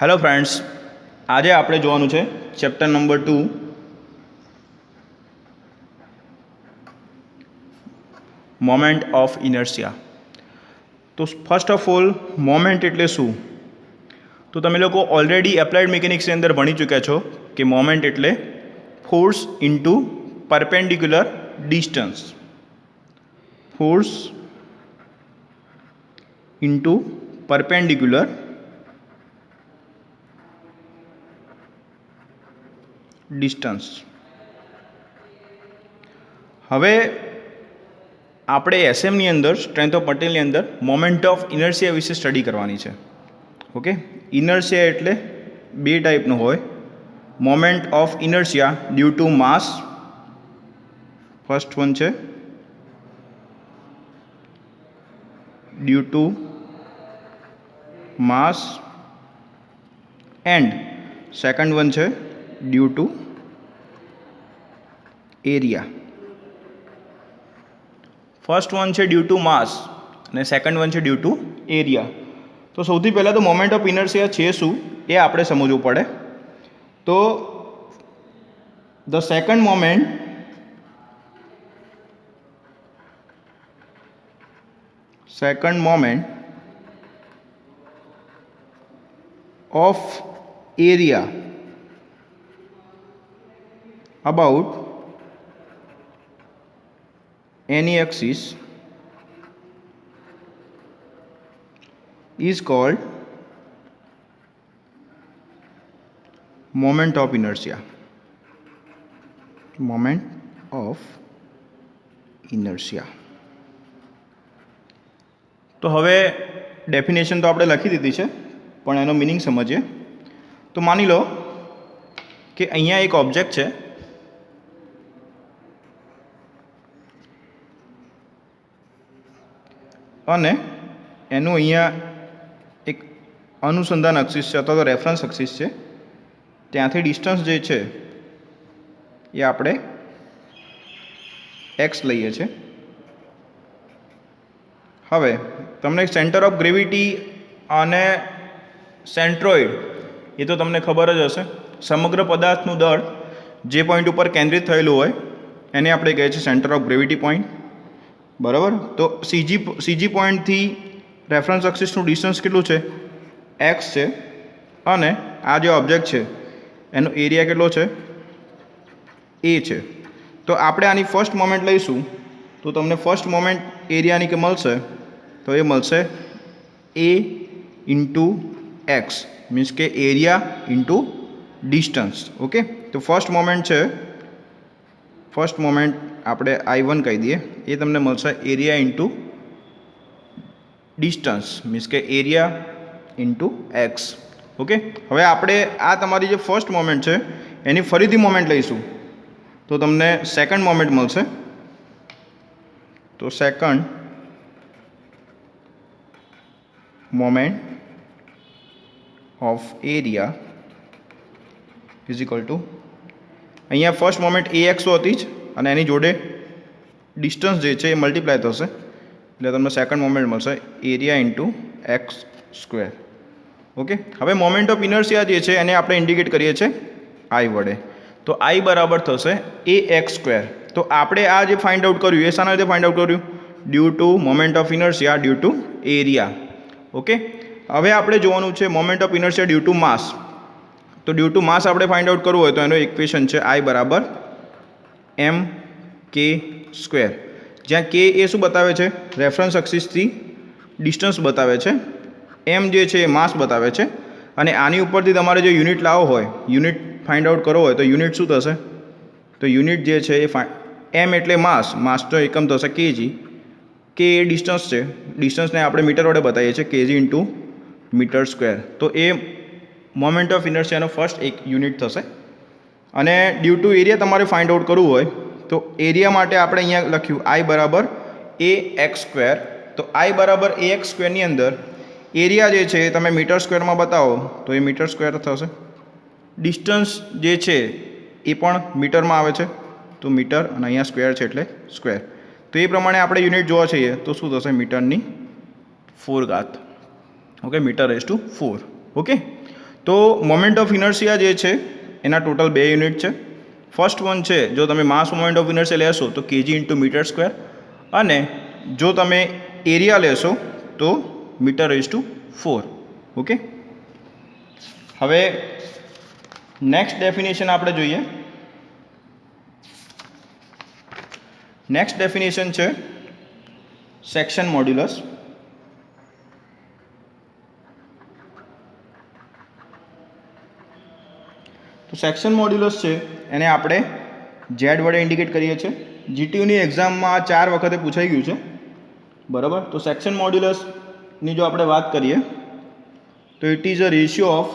Hello friends, આજે આપણે જોવાનું છે chapter number 2 moment of inertia. તો ફર્સ્ટ ઓફ ઓલ મોમેન્ટ એટલે શું? તો તમે લોકો ઓલરેડી એપ્લાઇડ મિકેનિક્સની અંદર ભણી ચૂક્યા છો કે મોમેન્ટ એટલે force into perpendicular distance. Force into perpendicular distance. હવે આપણે એસએમની અંદર સ્ટ્રેન્થ ઓફ મટીરિયલની અંદર મોમેન્ટ ઓફ ઇનર્શિયા વિશે સ્ટડી કરવાની છે. ઓકે, ઇનર્શિયા એટલે બે ટાઈપનું હોય. Moment of inertia due to mass, first one છે due to mass and second one છે due to area. First one છે ડ્યુ ટુ માસ અને સેકન્ડ વન છે ડ્યુ ટુ એરિયા. તો સૌથી પહેલાં તો મોમેન્ટ ઓફ ઇનર્શિયા છે શું એ આપણે સમજવું પડે. તો the second moment of area about any axis is called moment of inertia. Moment of inertia. તો હવે ડેફિનેશન તો આપણે લખી દીધી છે, પણ એનો મિનિંગ સમજીએ. તો માની લો કે અહીંયા એક ઓબ્જેક્ટ છે અને એનું અહીંયા એક અનુસંધાન અક્ષિસ છે અથવા તો રેફરન્સ અક્ષિસ છે. ત્યાંથી ડિસ્ટન્સ જે છે એ આપણે એક્સ લઈએ છીએ. હવે તમને સેન્ટર ઓફ ગ્રેવિટી અને સેન્ટ્રોઇડ એ તો તમને ખબર જ હશે. સમગ્ર પદાર્થનું દળ જે પોઈન્ટ ઉપર કેન્દ્રિત થયેલું હોય એને આપણે કહીએ છીએ સેન્ટર ઓફ ગ્રેવિટી પોઈન્ટ. બરાબર. તો સીજી પોઈન્ટથી રેફરન્સ એક્સિસનું ડિસ્ટન્સ કેટલું છે? એક્સ છે. અને આ જે ઓબ્જેક્ટ છે એનો એરિયા કેટલો છે? એ છે. તો આપણે આની ફર્સ્ટ મોમેન્ટ લઈશું તો તમને ફર્સ્ટ મોમેન્ટ એરિયાની કે મળશે તો એ મળશે એ ઇન્ટુ એક્સ, મીન્સ કે એરિયા ઇન્ટુ ડિસ્ટન્સ. ઓકે, તો ફર્સ્ટ મોમેન્ટ આપણે I1 કહી દઈએ, એ તમને મળશે એરિયા ઇન્ટુ ડિસ્ટન્સ, મીન્સ કે એરિયા ઇન્ટુ એક્સ. ઓકે, હવે આપણે આ તમારી જે ફર્સ્ટ મોમેન્ટ છે એની ફરીથી મોમેન્ટ લઈશું તો તમને સેકન્ડ મોમેન્ટ મળશે. તો second moment of area is equal two, અહીંયા ફર્સ્ટ મોમેન્ટ એ એક્સ હતી જ અને એની જોડે ડિસ્ટન્સ જે છે એ મલ્ટીપ્લાય થશે એટલે તમને સેકન્ડ મોમેન્ટ મળશે area into x square. Okay, હવે મોમેન્ટ ઓફ ઇનર્શિયા જે છે એને આપણે ઇન્ડિકેટ કરીએ છીએ આઈ વડે. તો આઈ બરાબર થશે એ એક્સ સ્ક્વેર. તો આપણે આ જે ફાઇન્ડ આઉટ કર્યું એ શાના રીતે ફાઇન્ડ આઉટ કર્યું? Due to moment of inertia due to area. Okay, હવે આપણે જોવાનું છે moment of inertia due to mass. તો ડ્યુ ટુ માસ આપણે ફાઇન્ડ આઉટ કરવું હોય તો એનો ઇક્વેશન છે આઈ બરાબર એમ કે સ્ક્વેર. જ્યાં કે એ શું બતાવે છે? રેફરન્સ એક્સિસથી ડિસ્ટન્સ બતાવે છે. એમ જે છે એ માસ બતાવે છે. અને આની ઉપરથી તમારે જો યુનિટ લાવવો હોય, યુનિટ ફાઇન્ડ આઉટ કરવો હોય તો યુનિટ શું થશે? તો યુનિટ જે છે એ એમ એટલે માસ તો એકમ થશે કેજી. કે એ ડિસ્ટન્સ છે, ડિસ્ટન્સને આપણે મીટર વડે બતાવીએ છીએ કેજી ઇન્ટુ મીટર સ્ક્વેર. તો એ મોમેન્ટ ઓફ ઇનર્શિયાનો ફર્સ્ટ એક યુનિટ થશે. અને ડ્યુ ટુ એરિયા તમારે ફાઇન્ડ આઉટ કરવું હોય તો એરિયા માટે આપણે અહીંયા લખ્યું આઈ બરાબર એ એક્સ સ્ક્વેર. તો આઈ બરાબર એ એક્સ સ્ક્વેરની અંદર એરિયા જે છે એ તમે મીટર સ્ક્વેરમાં બતાવો તો એ મીટર સ્ક્વેર થશે. ડિસ્ટન્સ જે છે એ પણ મીટરમાં આવે છે તો મીટર, અને અહીંયા સ્ક્વેર છે એટલે સ્ક્વેર. તો એ પ્રમાણે આપણે યુનિટ જોવા છીએ તો શું થશે? મીટરની 4 ઘાત. Okay, meter raise to 4. Okay, તો મોમેન્ટ ઓફ ઇનર્શિયા જે છે એના ટોટલ 2 યુનિટ છે. ફર્સ્ટ વન છે, જો તમે માસ મોમેન્ટ ઓફ ઇનર્શિયા લેશો તો કેજી ઇન્ટુ મીટર સ્ક્વેર, અને જો તમે એરિયા લેશો તો મીટર રેઝ ટુ 4. ઓકે, હવે નેક્સ્ટ ડેફિનેશન આપણે જોઈએ. નેક્સ્ટ ડેફિનેશન છે સેક્શન મોડ્યુલસ. તો સેક્શન મોડ્યુલસ છે એને આપણે ઝેડ વડે ઇન્ડિકેટ કરીએ છીએ. જીટીયુની એક્ઝામમાં આ 4 વખતે પૂછાઈ ગયું છે, બરાબર. તો સેક્શન મોડ્યુલસની જો આપણે વાત કરીએ તો it is a ratio of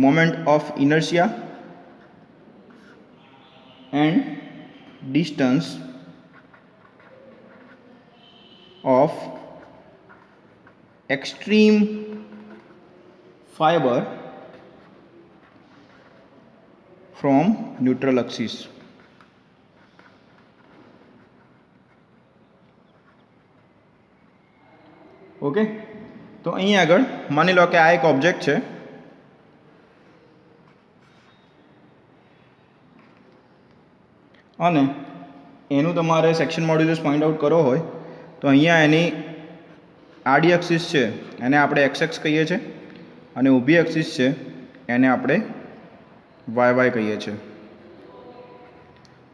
moment of inertia and distance of extreme fiber from neutral axis. Okay, તો અહીં આગળ માની લો કે આ એક ઓબ્જેક્ટ છે, અને એનું તમારે સેક્શન મોડ્યુલસ ફાઇન્ડ આઉટ કરવો હોય તો અહીંયા એની આડી એક્સિસ છે એને આપણે એક્સ એક્સ કહીએ છીએ, અને ઊભી એક્સિસ છે એને આપણે વાય વાય કહીએ છીએ.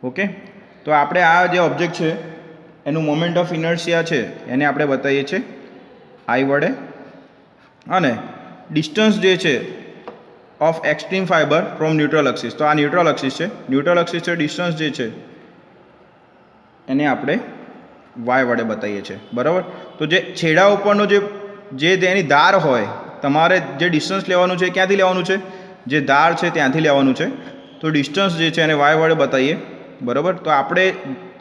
ઓકે, તો આપણે આ જે ઓબ્જેક્ટ છે એનું મોમેન્ટ ઓફ ઇનર્શિયા છે એને આપણે બતાવીએ છીએ આઈ વડે, અને ડિસ્ટન્સ જે છે of extreme fibre from neutral axis, તો આ ન્યુટ્રલ એક્સિસ છે, ન્યુટ્રલ એક્સિસ છે, ડિસ્ટન્સ જે છે એને આપણે વાય વડે બતાવીએ છીએ, બરાબર. તો જે છેડા ઉપરનો જે તેની ધાર હોય, તમારે જે ડિસ્ટન્સ લેવાનું છે ક્યાંથી લેવાનું છે, જે ધાર છે ત્યાંથી લેવાનું છે. તો ડિસ્ટન્સ જે છે એને વાય વડે બતાવીએ, બરાબર. તો આપણે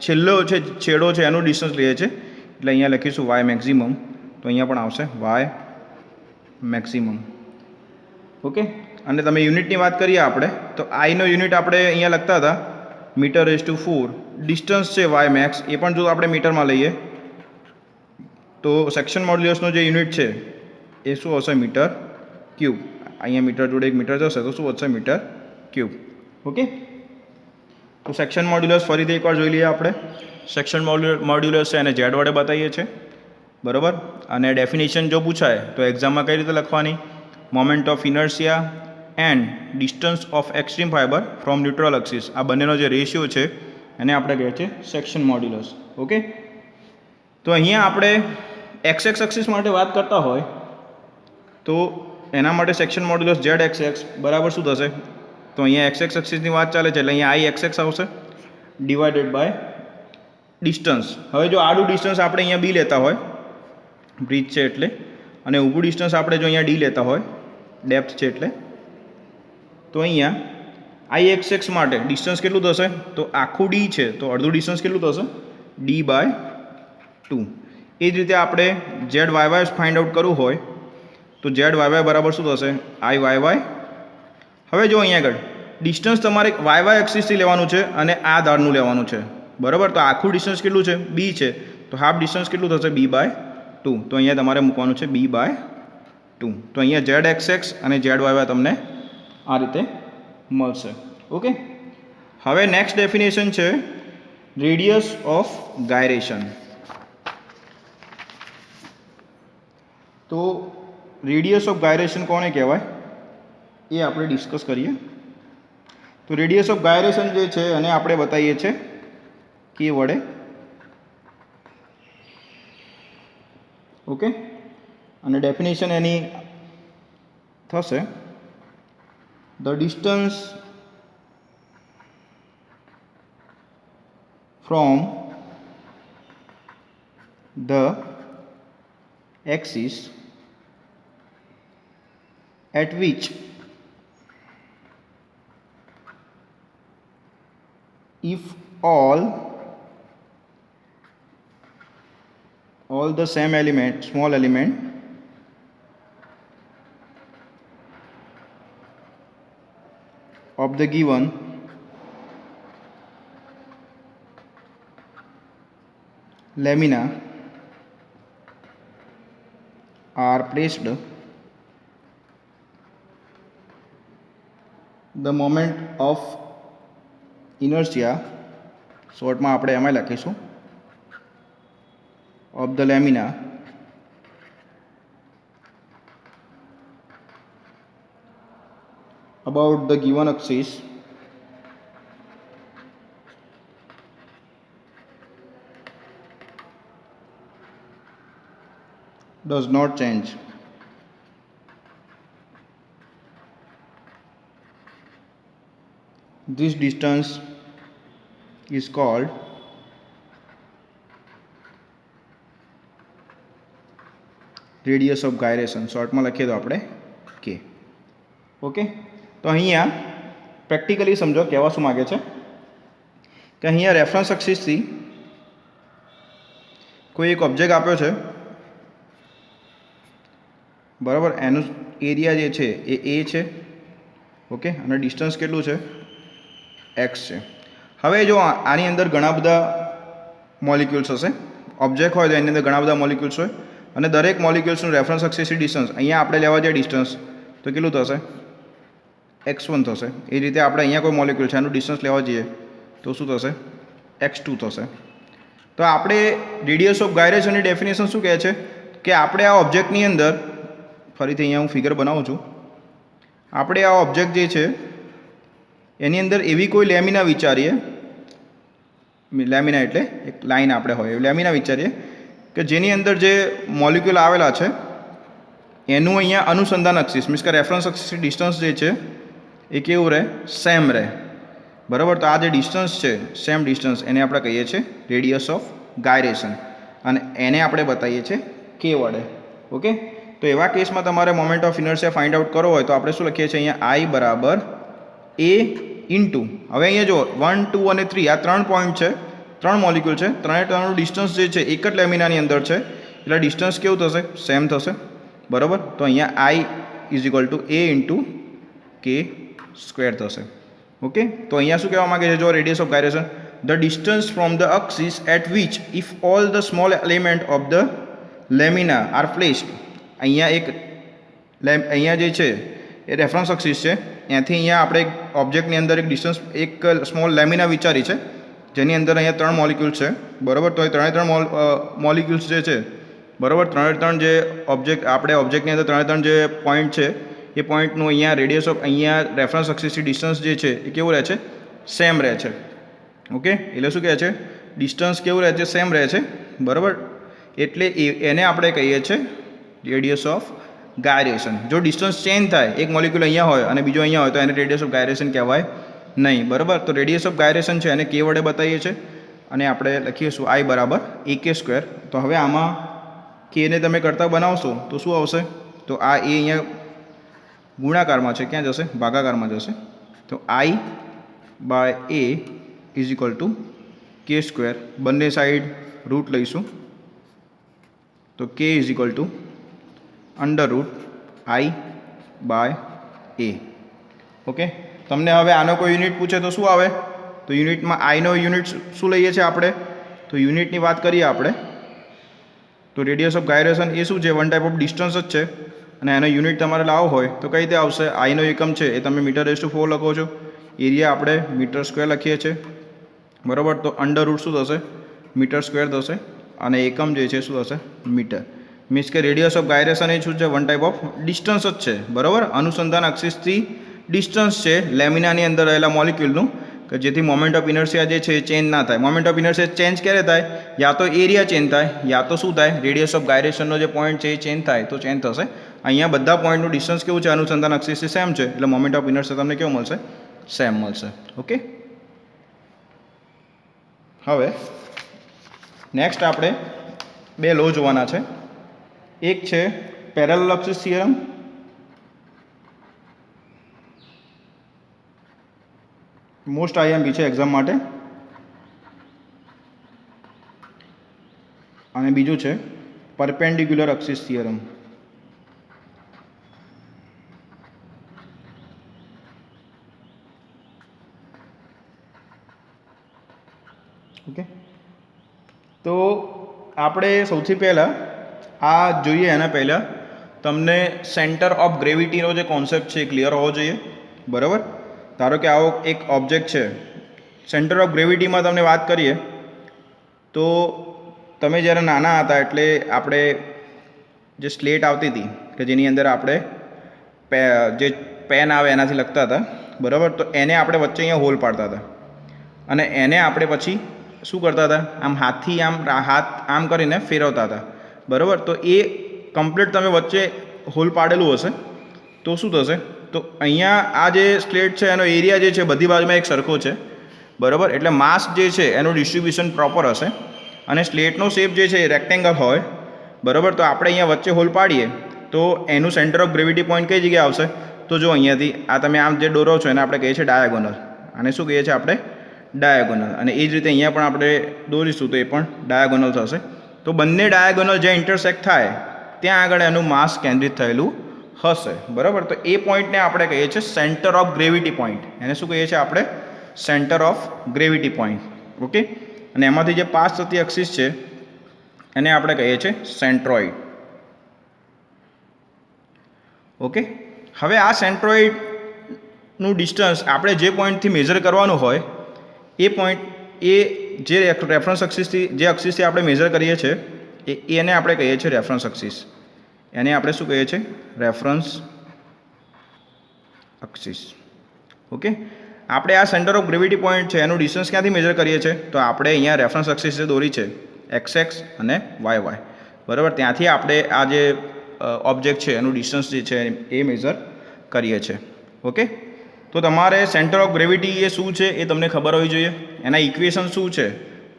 છેડો છે એનું ડિસ્ટન્સ લઈએ છીએ, એટલે અહીંયા લખીશું વાય મેક્સિમમ, તો અહીંયા પણ આવશે વાય મેક્સિમમ. ઓકે, અને તમે યુનિટની વાત કરીએ આપણે તો આઈનો યુનિટ આપણે અહીંયા લખતા હતા મીટર રેઝ ટુ 4. ડિસ્ટન્સ છે વાય મેક્સ, એ પણ જો આપણે મીટરમાં લઈએ તો સેક્શન મોડ્યુલસનો જે યુનિટ છે એ શું હશે, મીટર ક્યુબ. અહીંયા મીટર જોડે એક મીટર જશે તો શું વધશે, મીટર ક્યુબ. ઓકે, તો સેક્શન મોડ્યુલસ ફરીથી એકવાર જોઈ લઈએ આપણે. સેક્શન મોડ્યુલસ છે એને ઝેડ વડે બતાવીએ છીએ, બરાબર. અને ડેફિનેશન જો પૂછાય તો એક્ઝામમાં કઈ રીતે લખવાની, moment of inertia and distance of extreme fibre from neutral axis, આ બંનેનો જે રેશિયો છે એને આપણે કહીએ છીએ સેક્શન મોડ્યુલસ. ઓકે, તો અહીંયા આપણે એક્સ એક્સ એક્સિસ માટે વાત કરતા હોય તો એના માટે section modulus Z x x બરાબર શું થશે, તો અહીંયા એક્સ એક્સ એક્સિસની વાત ચાલે છે એટલે અહીંયા આઈ એક્સ એક્સ આવશે ડિવાઇડેડ બાય ડિસ્ટન્સ. હવે જો આડું ડિસ્ટન્સ આપણે અહીંયા બી લેતા હોય, બ્રિજ છે એટલે, અને ઊભું ડિસ્ટન્સ આપણે જો અહીંયા ડી લેતા હોય, ડેપ્થ છે એટલે, તો અહીંયા આઈ એક્સ એક્સ માટે ડિસ્ટન્સ કેટલું થશે, તો આખું ડી છે તો અડધું ડિસ્ટન્સ કેટલું થશે, ડી બાય 2. એ જ રીતે આપણે z y y find out કરવું હોય તો ઝેડ વાય વાય બરાબર શું થશે, આઈ વાય વાય. હવે જો અહીંયા આગળ ડિસ્ટન્સ તમારે વાય વાય એક્સિસથી લેવાનું છે અને આ ધારનું લેવાનું છે, બરાબર. તો આખું ડિસ્ટન્સ કેટલું છે, બી છે, તો હાફ ડિસ્ટન્સ કેટલું થશે, બી બાય 2. તો અહીંયા તમારે મૂકવાનું છે બી બાય 2. તો અહીંયા ઝેડ એક્સ એક્સ અને ઝેડ વાય વાય તમને આ રીતે મળશે. ઓકે, હવે નેક્સ્ટ ડેફિનેશન છે રેડિયસ ઓફ ગાયરેશન. તો રેડિયસ ઓફ ગાયરેશન કોને કહેવાય એ આપણે ડિસ્કસ કરીએ. તો રેડિયસ ઓફ ગાયરેશન જે છે એને આપણે બતાવીએ છીએ કે વડે. ઓકે, અને ડેફિનેશન એની થશે the distance from the axis at which if all the same element, small element of the given lamina are placed the moment of inertia, શોર્ટમાં આપણે એમાં લખીશું, of the lamina about the given axis does not change. This distance is called radius of gyration. શોર્ટમાં લખીએ તો આપણે કે. Okay, તો અહીંયા પ્રેક્ટિકલી સમજો કહેવા શું માગે છે કે અહીંયા રેફરન્સ એક્સિસથી કોઈ એક ઓબ્જેક્ટ આપ્યો છે, બરાબર, એનું એરિયા જે છે એ છે, ઓકે, અને ડિસ્ટન્સ કેટલું છે, એક્સ છે. હવે જો આની અંદર ઘણા બધા મોલિક્યુલ્સ હશે, ઓબ્જેક્ટ હોય તો એની અંદર ઘણા બધા મોલિક્યુલ્સ હોય, અને દરેક મોલિક્યુલ્સનું રેફરન્સ એક્સિસથી ડિસ્ટન્સ અહીંયા આપણે લેવા જઈએ ડિસ્ટન્સ તો કેટલું થશે, x1 થશે. એ રીતે આપણે અહીંયા કોઈ મોલિક્યુલ છે એનું ડિસ્ટન્સ લેવા જઈએ તો શું થશે, x2 થશે. તો આપણે રેડિયસ ઓફ ગાયરેશનની ડેફિનેશન શું કહે છે કે આપણે આ ઓબ્જેક્ટની અંદર, ફરીથી અહીંયા હું ફિગર બનાવું છું, આપણે આ ઓબ્જેક્ટ જે છે એની અંદર એવી કોઈ લેમિના વિચારીએ, લેમિના એટલે એક લાઈન આપણે હોય એવી લેમિના વિચારીએ કે જેની અંદર જે મોલિક્યુલ આવેલા છે એનું અહીંયા અનુસંધાન એક્સિસ મીન્સ કે રેફરન્સ એક્સિસ ડિસ્ટન્સ જે છે એ કેવું રહે, સેમ રહે, બરાબર. તો આ જે ડિસ્ટન્સ છે સેમ ડિસ્ટન્સ એને આપણે કહીએ છીએ રેડિયસ ઓફ ગાયરેશન, અને એને આપણે બતાવીએ છીએ કે વડે. ઓકે, તો એવા કેસમાં તમારે moment of inertia find out કરવો હોય તો આપણે શું લખીએ છીએ અહીંયા I બરાબર A ઇન્ટુ, હવે અહીંયા જો 1, 2 અને 3 આ 3 પોઈન્ટ છે, 3 મોલિક્યુલ છે, ત્રણનું ડિસ્ટન્સ જે છે એક જ લેમિનાની અંદર છે, એટલે ડિસ્ટન્સ કેવું થશે, સેમ થશે, બરાબર. તો અહીંયા I is equal to A into k square થશે. ઓકે, તો અહીંયા શું કહેવા માગે છે, જો radius of gyration, the distance from the axis at which if all the small element of the lamina are placed, અહીંયા એક અહીંયા જે છે એ રેફરન્સ એક્સિસ છે, ત્યાંથી અહીંયા આપણે એક ઓબ્જેક્ટની અંદર એક ડિસ્ટન્સ એક સ્મોલ લેમિના વિચારી છે જેની અંદર અહીંયા 3 મોલિક્યુલ્સ છે, બરાબર. તો એ 3 મોલિક્યુલ્સ જે છે, બરાબર, 3 જે ઓબ્જેક્ટ આપણે ઓબ્જેક્ટની અંદર 3 જે પોઈન્ટ છે એ પોઈન્ટનું અહીંયા રેડિયસ ઓફ અહીંયા રેફરન્સ એક્સિસથી ડિસ્ટન્સ જે છે એ કેવું રહે છે, સેમ રહે છે. ઓકે, એટલે શું કહે છે, ડિસ્ટન્સ કેવું રહે છે, સેમ રહે છે, બરાબર. એટલે એને આપણે કહીએ છીએ રેડિયસ ઓફ ગાયરેશન. જો ડિસ્ટન્સ ચેન્જ થાય, એક મોલિક્યુલ અહીંયા હોય અને બીજો અહીંયા હોય તો એને રેડિયસ ઓફ ગાયરેશન કહેવાય નહીં, બરાબર. તો રેડિયસ ઓફ ગાયરેશન છે એને કે વડે બતાવીએ છીએ અને આપણે લખીશું I બરાબર AK સ્ક્વેર. તો હવે આમાં કેને તમે કરતા બનાવશો તો શું આવશે, તો આ એ અહીંયા ગુણાકારમાં છે, ક્યાં જશે, ભાગાકારમાં જશે. તો I by A is equal to k square, બંને સાઈડ રૂટ લઈશું તો k is equal to under root I by A. Okay, તમને હવે આનો કોઈ યુનિટ પૂછે તો શું આવે, તો યુનિટમાં આઈનો યુનિટ શું લઈએ છીએ આપણે, તો યુનિટની વાત કરીએ આપણે તો રેડિયસ ઓફ ગાયરેશન એ શું છે, વન ટાઈપ ઓફ ડિસ્ટન્સ જ છે, અને એનો યુનિટ તમારે લાવવો હોય તો કઈ રીતે આવશે, આઈનો એકમ છે એ તમે મીટર/4 લખો છો, એરિયા આપણે મીટર સ્ક્વેર લખીએ છીએ, બરાબર. તો અંડર રૂટ શું થશે, મીટર સ્ક્વેર થશે, અને એકમ જે છે શું થશે, મીટર. મીન્સ કે રેડિયસ ઓફ ગાયરેશન એ શું છે, વન ટાઈપ ઓફ ડિસ્ટન્સ જ છે, બરાબર. અનુસંધાન એક્સિસથી ડિસ્ટન્સ છે લેમિનાની અંદર રહેલા મોલિક્યુલનું, કે જેથી મોમેન્ટ ઓફ ઇનર્શિયા જે છે એ ચેન્જ ના થાય. મોમેન્ટ ઓફ ઇનર્શિયા ચેન્જ ક્યારે થાય, યા તો એરિયા ચેન્જ થાય, યા તો શું થાય, રેડિયસ ઓફ ગાયરેશનનો જે પોઈન્ટ છે એ ચેન્જ થાય તો ચેન્જ થશે. અહીંયા બધા પોઈન્ટનું ડિસ્ટન્સ કેવું છે, અનુસંધાન એક્સિસથી સેમ છે, એટલે મોમેન્ટ ઓફ ઇનર્શિયા તમને કેવું મળશે, સેમ મળશે. ઓકે, હવે નેક્સ્ટ આપણે 2 લો જોવાના છે. એક છે parallel axis theorem, most IMP છે એક્ઝામ માટે, અને બીજું છે પરપેન્ડિક્યુલર એક્સિસ થિયરમ. ઓકે, તો આપણે સૌથી પહેલાં આ જોઈએ, એના પહેલાં તમને સેન્ટર ઓફ ગ્રેવિટીનો જે કોન્સેપ્ટ છે એ ક્લિયર હોવો જોઈએ, બરાબર. ધારો કે આવો એક ઓબ્જેક્ટ છે, સેન્ટર ઓફ ગ્રેવિટીમાં તમને વાત કરીએ તો તમે જ્યારે નાના હતા એટલે આપણે જે સ્લેટ આવતી હતી કે જેની અંદર આપણે જે પેન આવે એનાથી લખતા હતા, બરાબર, તો એને આપણે વચ્ચે અહીંયા હોલ પાડતા હતા અને એને આપણે પછી શું કરતા હતા, આમ હાથથી હાથ આમ કરીને ફેરવતા હતા, બરાબર. તો એ કમ્પ્લીટ તમે વચ્ચે હોલ પાડેલું હશે તો શું થશે, તો અહીંયા આ જે સ્લેટ છે એનો એરિયા જે છે બધી બાજુમાં એક સરખો છે, બરાબર. એટલે માસ જે છે એનું ડિસ્ટ્રીબ્યુશન પ્રોપર હશે અને સ્લેટનો શેપ જે છે એ રેક્ટેંગલ હોય, બરાબર. તો આપણે અહીંયા વચ્ચે હોલ પાડીએ તો એનું સેન્ટર ઓફ ગ્રેવિટી પોઈન્ટ કઈ જગ્યાએ આવશે, તો જો અહીંયાથી આ તમે આમ જે દોરો છો એને આપણે કહીએ છીએ ડાયાગોનલ, અને શું કહીએ છીએ આપણે ડાયાગોનલ, અને એ જ રીતે અહીંયા પણ આપણે દોરીશું તો એ પણ ડાયાગોનલ થશે. તો બંને ડાયાગોનલ જે ઇન્ટરસેક્ટ થાય ત્યાં આગળ એનું માસ કેન્દ્રિત થયેલું હશે, બરાબર. તો એ પોઈન્ટને આપણે કહીએ છીએ સેન્ટર ઓફ ગ્રેવિટી પોઈન્ટ, એને શું કહીએ છીએ આપણે centre of gravity point, okay. અને એમાંથી જે પાસ થતી એક્સિસ છે એને આપણે કહીએ છીએ સેન્ટ્રોઇડ, ઓકે. હવે આ સેન્ટ્રોઇડનું ડિસ્ટન્સ આપણે જે પોઈન્ટથી મેઝર કરવાનું હોય એ પોઈન્ટ એ જે રેફરન્સ એક્સિસથી જે એક્સિસથી આપણે મેઝર કરીએ છીએ એને આપણે કહીએ છીએ રેફરન્સ એક્સિસ, એને આપણે શું કહીએ છીએ રેફરન્સ એક્સિસ, ઓકે. આપણે આ સેન્ટર ઓફ ગ્રેવિટી પોઈન્ટ છે એનું ડિસ્ટન્સ ક્યાંથી મેઝર કરીએ છીએ, તો આપણે અહીંયા રેફરન્સ એક્સિસ જે દોરી છે એક્સ અને વાય, બરાબર, ત્યાંથી આપણે આ જે ઓબ્જેક્ટ છે એનું ડિસ્ટન્સ જે છે એ મેઝર કરીએ છીએ, ઓકે. તો તમારે સેન્ટર ઓફ ગ્રેવિટી એ શું છે એ તમને ખબર હોવી જોઈએ, એના ઇક્વેશન શું છે.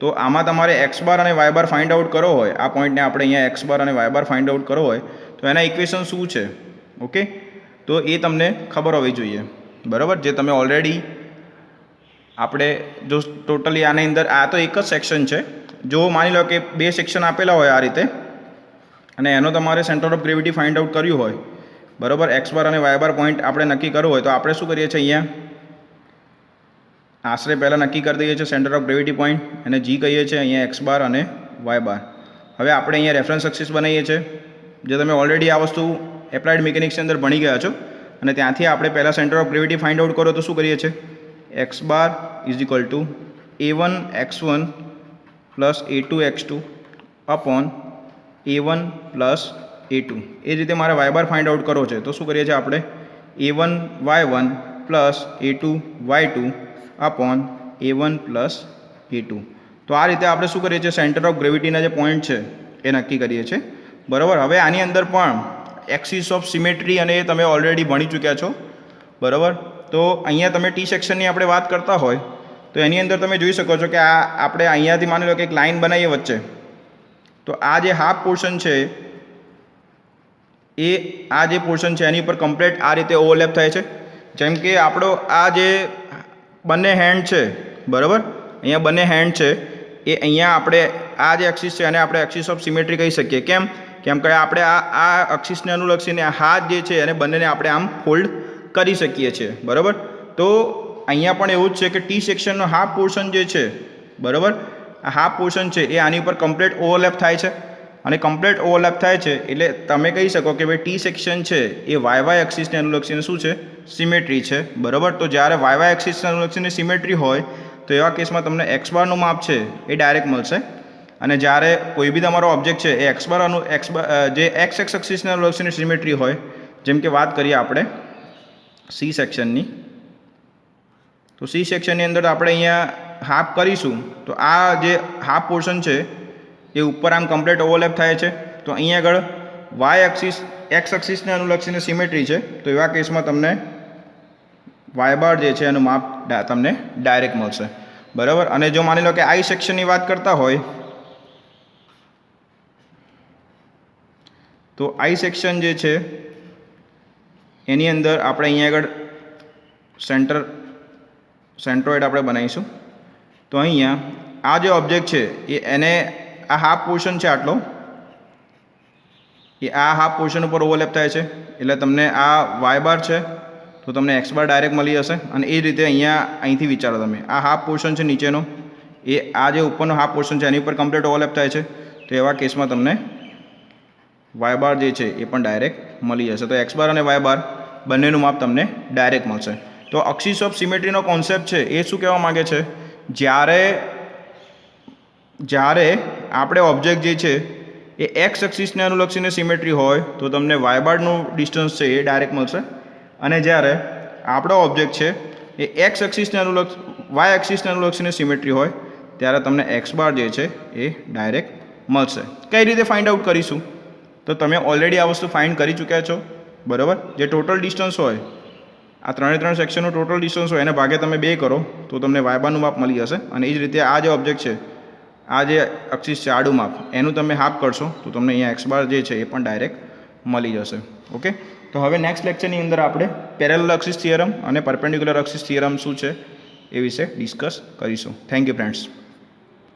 તો આમાં તમારે એક્સ બાર અને વાય બાર ફાઇન્ડ આઉટ કરવો હોય, આ પોઈન્ટને આપણે અહીંયા એક્સ બાર અને વાય બાર ફાઇન્ડ આઉટ કરવો હોય તો એના ઇક્વેશન શું છે, ઓકે. તો એ તમને ખબર હોવી જોઈએ, બરાબર, જે તમે ઓલરેડી આપણે જો ટોટલી આની અંદર આ તો એક જ સેક્શન છે, જો માની લો કે બે સેક્શન આપેલા હોય આ રીતે અને એનો તમારે centre of gravity find out કર્યું હોય, બરાબર, એક્સ બાર અને વાય બાર પોઈન્ટ આપણે નક્કી કરવું હોય તો આપણે શું કરીએ છીએ, અહીંયા આશરે પહેલાં નક્કી કરી દઈએ છીએ સેન્ટર ઓફ ગ્રેવિટી પોઈન્ટ, અને જી કહીએ છીએ અહીંયા એક્સ બાર અને વાય બાર. હવે આપણે અહીંયા રેફરન્સ એક્સિસ બનાવીએ છીએ, જે તમે ઓલરેડી આ વસ્તુ એપ્લાઇડ મિકેનિક્સની અંદર ભણી ગયા છો, અને ત્યાંથી આપણે પહેલાં centre of gravity find out કરો તો શું કરીએ છીએ, x bar is equal two A1 x1 plus A2 x2 upon A1 plus A2. એ રીતે મારે વાય બાર ફાઇન્ડ આઉટ કરવો છે તો શું કરીએ છીએ આપણે A1 y1 plus A2 y2 upon A1 plus A2. તો આ રીતે આપણે શું કરીએ છીએ સેન્ટર ઓફ ગ્રેવિટીના જે પોઈન્ટ છે એ નક્કી કરીએ છીએ, બરાબર. હવે આની અંદર પણ એક્સિસ ઓફ સિમેટ્રી અને એ તમે ઓલરેડી ભણી ચૂક્યા છો, બરાબર. તો અહીંયા તમે ટી સેક્શનની આપણે વાત કરતા હોય તો એની અંદર તમે જોઈ શકો છો કે આ આપણે અહીંયાથી માની લો કે એક લાઇન બનાવીએ વચ્ચે, તો આ જે હાફ પોર્શન છે એ આ જે પોર્શન છે એની ઉપર કમ્પ્લીટ આ રીતે ઓવરલેપ થાય છે. જેમ કે આપણો આ જે બંને હેન્ડ છે, બરાબર, અહીંયા બંને હેન્ડ છે એ અહીંયા આપણે આ જે એક્સિસ છે એને આપણે એક્સિસ ઓફ સિમેટ્રી કહી શકીએ. કેમ કે આપણે આ એક્સિસને અનુલક્ષીને આ હાથ જે છે એને બંનેને આપણે આમ ફોલ્ડ કરી શકીએ છીએ, બરાબર. તો અહીંયા પણ એવું જ છે કે ટી સેક્શનનો હાફ પોર્શન જે છે, બરાબર, આ હાફ પોર્શન છે એ આની ઉપર કમ્પ્લીટ ઓવરલેપ થાય છે, અને કમ્પ્લીટ ઓવરલેપ થાય છે એટલે તમે કહી શકો કે ભાઈ ટી સેક્શન છે એ વાય એક્સિસને અનુલક્ષીને શું છે સિમેટ્રી છે, બરાબર. તો જ્યારે વાય એક્સિસને અનુલક્ષીને સિમેટ્રી હોય તો એવા કેસમાં તમને એક્સ બારનું માપ છે એ ડાયરેક્ટ મળશે, અને જ્યારે કોઈ બી તમારો ઓબ્જેક્ટ છે એ એક્સ બાર જે એક્સ એક્સિસને અનુલક્ષીને સિમેટ્રી હોય, જેમ કે વાત કરીએ આપણે સી સેક્શનની, તો સી સેક્શનની અંદર આપણે અહીંયા હાફ કરીશું તો આ જે હાફ પોર્શન છે એ ઉપર આમ કમ્પ્લીટ ઓવરલેપ થાય છે. તો અહીંયા આગળ વાય એક્સિસ એક્સ એક્સિસને અનુલક્ષીને સિમેટ્રી છે, તો એવા કેસમાં તમને વાય બાર જે છે એનું માપ તમને ડાયરેક્ટ મળશે, બરાબર. અને જો માની લો કે આઈ સેક્શનની વાત કરતા હોય તો આઈ સેક્શન જે છે એની અંદર આપણે અહીંયા આગળ સેન્ટ્રોઇડ આપણે બનાવીશું. તો અહીંયા આ જે ઓબ્જેક્ટ છે એ એને આ હાફ પોર્શન છે આટલો એ આ હાફ પોર્શન ઉપર ઓવરલેપ થાય છે, એટલે તમને આ વાય બાર છે તો તમને એક્સ બાર ડાયરેક્ટ મળી જશે. અને એ રીતે અહીંથી વિચારો તમે આ હાફ પોર્શન છે નીચેનો એ આ જે ઉપરનો હાફ પોર્શન છે એની ઉપર કમ્પ્લીટ ઓવરલેપ થાય છે, તો એવા કેસમાં તમને વાય બાર જે છે એ પણ ડાયરેક્ટ મળી જશે. તો એક્સ બાર અને વાય બાર બંનેનું માપ તમને ડાયરેક્ટ મળશે. તો અક્સિસ ઓફ સિમેટ્રીનો કોન્સેપ્ટ છે એ શું કહેવા માગે છે, જ્યારે આપણે ઓબ્જેક્ટ જે છે એ એક્સ એક્સિસને અનુલક્ષીને સિમેટ્રી હોય તો તમને વાય બારનું ડિસ્ટન્સ છે એ ડાયરેક્ટ મળશે, અને જ્યારે આપણો ઓબ્જેક્ટ છે એ એક્સ એક્સિસને વાય એક્સિસને અનુલક્ષીને સિમેટ્રી હોય ત્યારે તમને એક્સ બાર જે છે એ ડાયરેક્ટ મળશે. કઈ રીતે ફાઇન્ડ આઉટ કરીશું, તો તમે ઓલરેડી આ વસ્તુ ફાઇન્ડ કરી ચૂક્યા છો, બરાબર. જે ટોટલ ડિસ્ટન્સ હોય, આ 3 સેક્શનનું ટોટલ ડિસ્ટન્સ હોય એને ભાગે તમે 2 કરો તો તમને વાય બારનું માપ મળી જશે. અને એ જ રીતે આ જે ઓબ્જેક્ટ છે, આ જે અક્ષિસ છે આડું માપ, એનું તમે હાફ કરશો તો તમને અહીંયા એક્સ બાર જે છે એ પણ ડાયરેક્ટ મળી જશે. ઓકે, તો હવે નેક્સ્ટ લેક્ચરની અંદર આપણે પેરેલલ અક્ષિસ થિયરમ અને પરપેન્ડિક્યુલર અક્ષિસ થિયરમ શું છે એ વિશે ડિસ્કસ કરીશું. Thank you friends.